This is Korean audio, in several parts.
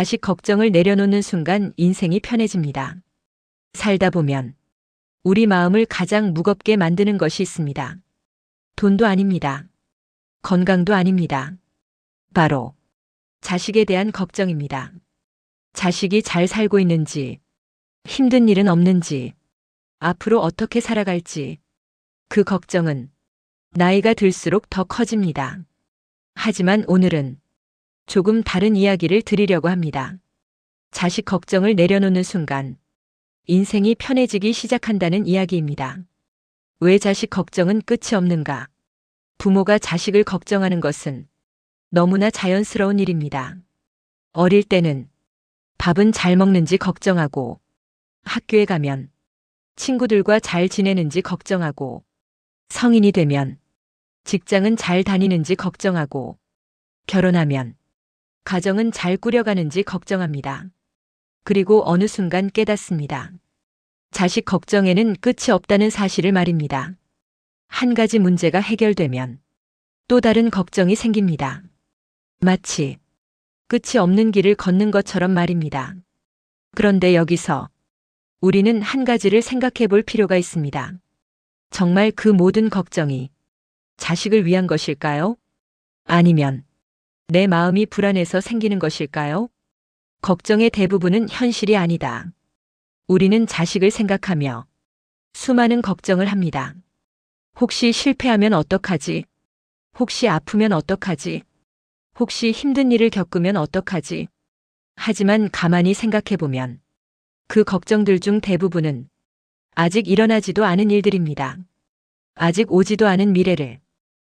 자식 걱정을 내려놓는 순간 인생이 편해집니다. 살다 보면 우리 마음을 가장 무겁게 만드는 것이 있습니다. 돈도 아닙니다. 건강도 아닙니다. 바로 자식에 대한 걱정입니다. 자식이 잘 살고 있는지, 힘든 일은 없는지, 앞으로 어떻게 살아갈지, 그 걱정은 나이가 들수록 더 커집니다. 하지만 오늘은 조금 다른 이야기를 드리려고 합니다. 자식 걱정을 내려놓는 순간 인생이 편해지기 시작한다는 이야기입니다. 왜 자식 걱정은 끝이 없는가? 부모가 자식을 걱정하는 것은 너무나 자연스러운 일입니다. 어릴 때는 밥은 잘 먹는지 걱정하고, 학교에 가면 친구들과 잘 지내는지 걱정하고, 성인이 되면 직장은 잘 다니는지 걱정하고, 결혼하면 가정은 잘 꾸려가는지 걱정합니다. 그리고 어느 순간 깨닫습니다. 자식 걱정에는 끝이 없다는 사실을 말입니다. 한 가지 문제가 해결되면 또 다른 걱정이 생깁니다. 마치 끝이 없는 길을 걷는 것처럼 말입니다. 그런데 여기서 우리는 한 가지를 생각해 볼 필요가 있습니다. 정말 그 모든 걱정이 자식을 위한 것일까요? 아니면 내 마음이 불안해서 생기는 것일까요? 걱정의 대부분은 현실이 아니다. 우리는 자식을 생각하며 수많은 걱정을 합니다. 혹시 실패하면 어떡하지? 혹시 아프면 어떡하지? 혹시 힘든 일을 겪으면 어떡하지? 하지만 가만히 생각해보면 그 걱정들 중 대부분은 아직 일어나지도 않은 일들입니다. 아직 오지도 않은 미래를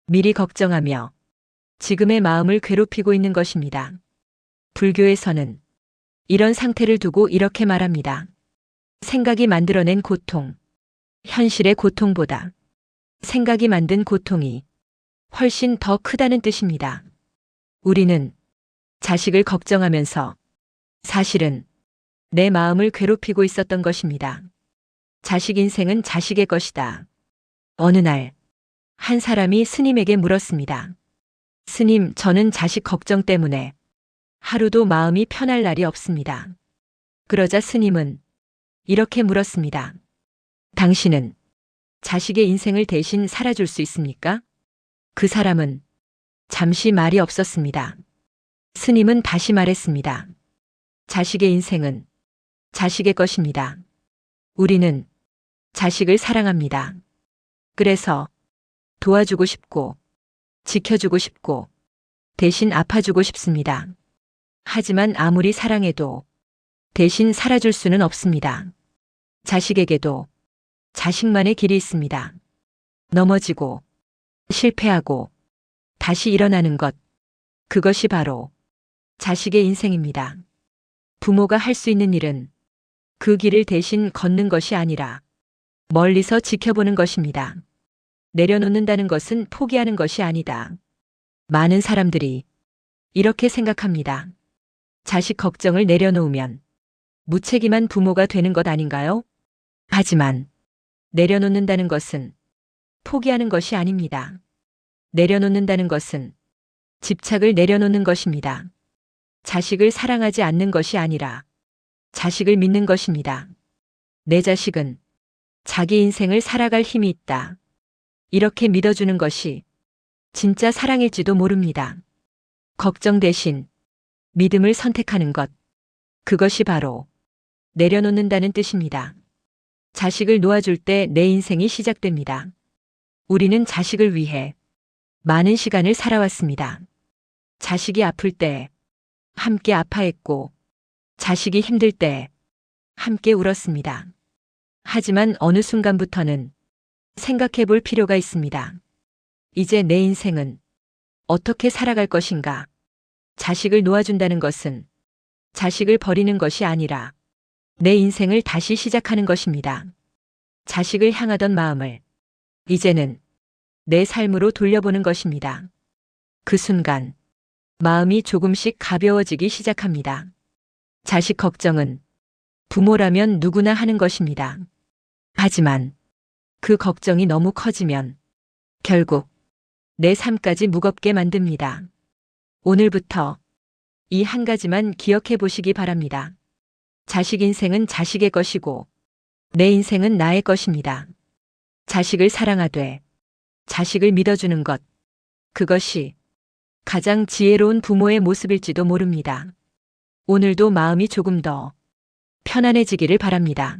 미리 걱정하며 지금의 마음을 괴롭히고 있는 것입니다. 불교에서는 이런 상태를 두고 이렇게 말합니다. 생각이 만들어낸 고통, 현실의 고통보다 생각이 만든 고통이 훨씬 더 크다는 뜻입니다. 우리는 자식을 걱정하면서 사실은 내 마음을 괴롭히고 있었던 것입니다. 자식 인생은 자식의 것이다. 어느 날, 한 사람이 스님에게 물었습니다. 스님, 저는 자식 걱정 때문에 하루도 마음이 편할 날이 없습니다. 그러자 스님은 이렇게 물었습니다. 당신은 자식의 인생을 대신 살아줄 수 있습니까? 그 사람은 잠시 말이 없었습니다. 스님은 다시 말했습니다. 자식의 인생은 자식의 것입니다. 우리는 자식을 사랑합니다. 그래서 도와주고 싶고, 지켜주고 싶고, 대신 아파주고 싶습니다. 하지만 아무리 사랑해도 대신 살아줄 수는 없습니다. 자식에게도 자식만의 길이 있습니다. 넘어지고, 실패하고, 다시 일어나는 것, 그것이 바로 자식의 인생입니다. 부모가 할 수 있는 일은 그 길을 대신 걷는 것이 아니라 멀리서 지켜보는 것입니다. 내려놓는다는 것은 포기하는 것이 아니다. 많은 사람들이 이렇게 생각합니다. 자식 걱정을 내려놓으면 무책임한 부모가 되는 것 아닌가요? 하지만 내려놓는다는 것은 포기하는 것이 아닙니다. 내려놓는다는 것은 집착을 내려놓는 것입니다. 자식을 사랑하지 않는 것이 아니라 자식을 믿는 것입니다. 내 자식은 자기 인생을 살아갈 힘이 있다. 이렇게 믿어주는 것이 진짜 사랑일지도 모릅니다. 걱정 대신 믿음을 선택하는 것, 그것이 바로 내려놓는다는 뜻입니다. 자식을 놓아줄 때 내 인생이 시작됩니다. 우리는 자식을 위해 많은 시간을 살아왔습니다. 자식이 아플 때 함께 아파했고, 자식이 힘들 때 함께 울었습니다. 하지만 어느 순간부터는 생각해 볼 필요가 있습니다. 이제 내 인생은 어떻게 살아갈 것인가? 자식을 놓아준다는 것은 자식을 버리는 것이 아니라 내 인생을 다시 시작하는 것입니다. 자식을 향하던 마음을 이제는 내 삶으로 돌려보는 것입니다. 그 순간 마음이 조금씩 가벼워지기 시작합니다. 자식 걱정은 부모라면 누구나 하는 것입니다. 하지만 그 걱정이 너무 커지면 결국 내 삶까지 무겁게 만듭니다. 오늘부터 이 한 가지만 기억해 보시기 바랍니다. 자식 인생은 자식의 것이고 내 인생은 나의 것입니다. 자식을 사랑하되 자식을 믿어주는 것, 그것이 가장 지혜로운 부모의 모습일지도 모릅니다. 오늘도 마음이 조금 더 편안해지기를 바랍니다.